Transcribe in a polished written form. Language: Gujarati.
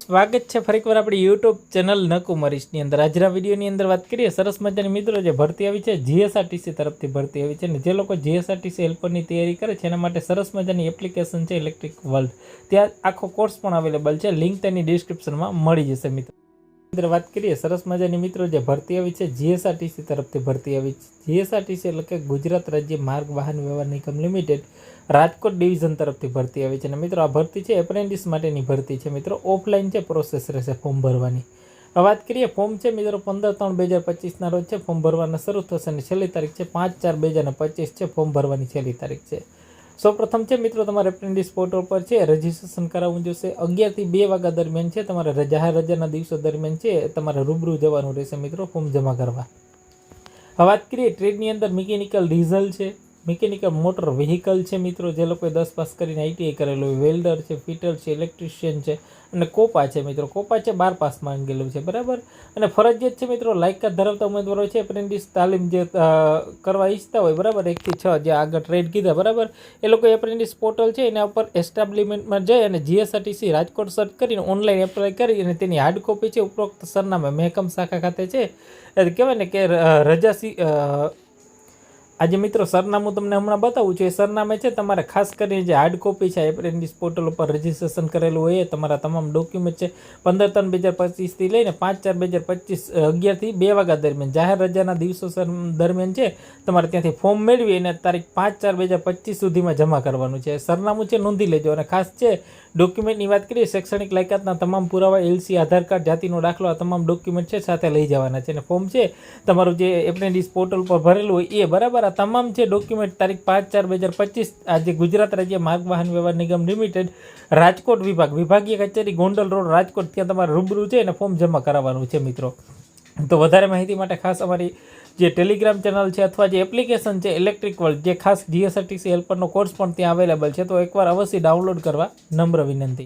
સ્વાગત છે ફરીકવાર આપણી યુટ્યુબ ચેનલ નકુમરીશની અંદર। આજના વિડીયોની અંદર વાત કરીએ સરસ મજાની મિત્રો જે ભરતી આવી છે જીએસઆરટીસી તરફથી ભરતી આવી છે, ને જે લોકો જીએસઆરટીસી હેલ્પરની તૈયારી કરે છે એના માટે સરસ મજાની એપ્લિકેશન છે ઇલેક્ટ્રિક વર્લ્ડ। ત્યાં આખો કોર્સ પણ અવેલેબલ છે, લિંક તેની ડિસ્ક્રિપ્શનમાં મળી જશે મિત્રો। અંદર વાત કરીએ સરસ મજાની મિત્રો જે ભરતી આવી છે જીએસઆરટીસી તરફથી ભરતી આવી છે। જીએસઆરટીસી એટલે કે ગુજરાત રાજ્ય માર્ગ વાહન વ્યવહાર નિગમ લિમિટેડ રાજકોટ ડિવિઝન તરફથી ભરતી આવી છે। અને મિત્રો આ ભરતી છે એપ્રેન્ટિસ માટેની ભરતી છે મિત્રો, ઓફલાઈન છે પ્રોસેસ રહેશે ફોર્મ ભરવાની। વાત કરીએ ફોર્મ છે મિત્રો 15/3/2025 રોજ છે ફોર્મ ભરવાના શરૂ થશે અને છેલ્લી તારીખ છે 5/4/2025 છે ફોર્મ ભરવાની છેલ્લી તારીખ છે। સૌપ્રથમ છે મિત્રો તમારે એપ્રેન્ટિસ પોર્ટલ પર છે રજીસ્ટ્રેશન કરાવવું જોશે। 11 થી 2 વાગ્યા દરમિયાન છે તમારે જાહેર રજાના દિવસો દરમિયાન છે તમારે રૂબરૂ જવાનું રહેશે મિત્રો ફોર્મ જમા કરવા। વાત કરીએ ટ્રેડની અંદર મિકેનિકલ ડીઝલ છે, મિકેનિકલ મોટર વ્હીકલ છે મિત્રો, જે લોકોએ 10 પાસ કરીને આઈટીઆઈ કરેલું હોય, વેલ્ડર છે, ફિટર છે, ઇલેક્ટ્રિશિયન છે અને કોપા છે મિત્રો, કોપા છે 12 પાસ માંગેલું છે બરાબર। અને ફરજિયાત છે મિત્રો લાયકાત ધરાવતા ઉમેદવારો છે એપ્રેન્ટિસ તાલીમ જે કરવા ઈચ્છતા હોય બરાબર 1 થી 6 જે આગળ ટ્રેડ કીધા બરાબર, એ લોકો એપ્રેન્ટિસ પોર્ટલ છે એના ઉપર એસ્ટાબ્લિશમેન્ટમાં જઈ અને જીએસઆરટીસી રાજકોટ સર્ચ કરીને ઓનલાઈન એપ્લાય કરી અને તેની હાર્ડ કોપી છે ઉપરોક્ત સરનામે મહેકમ શાખા ખાતે છે કહેવાય ને કે રજા આજે મિત્રો સરનામું તમને હમણાં બતાવું છું, એ સરનામે છે તમારે ખાસ કરીને જે હાર્ડ કોપી છે એપ્રેન્ટિસ પોર્ટલ ઉપર રજીસ્ટ્રેશન કરેલું હોય એ તમારા તમામ ડોક્યુમેન્ટ છે 15/3/2025 થી લઈને 5/4/2025 11 થી 2 વાગ્યા દરમિયાન જાહેર રજાના દિવસો દરમિયાન છે તમારે ત્યાંથી ફોર્મ મેળવી અને તારીખ 5/4/2025 સુધીમાં જમા કરવાનું છે। સરનામું છે નોંધી લેજો। અને ખાસ છે ડોક્યુમેન્ટની વાત કરીએ શૈક્ષણિક લાયકાતના તમામ પુરાવા એલસી, આધાર કાર્ડ, જાતિનો દાખલો, આ તમામ ડોક્યુમેન્ટ છે સાથે લઈ જવાના છે। અને ફોર્મ છે તમારું જે એપ્રેન્ટિસ પોર્ટલ પર ભરેલું હોય એ બરાબર આ તમામ છે ડોક્યુમેન્ટ તારીખ 5/4/2025 આજે ગુજરાત રાજ્ય માર્ગ વાહન વ્યવહાર નિગમ લિમિટેડ રાજકોટ વિભાગીય કચેરી ગોંડલ રોડ રાજકોટ ત્યાં તમારે રૂબરૂ છે અને ફોર્મ જમા કરાવવાનું છે મિત્રો। તો વધારે માહિતી માટે ખાસ અમારી જે ટેલિગ્રામ ચેનલ છે અથવા જે એપ્લિકેશન છે ઇલેક્ટ્રિક વર્લ્ડ જે ખાસ જીએસઆરટીસી હેલ્પરનો કોર્સ પણ ત્યાં અવેલેબલ છે, તો એકવાર અવશ્ય ડાઉનલોડ કરવા નમ્ર વિનંતી।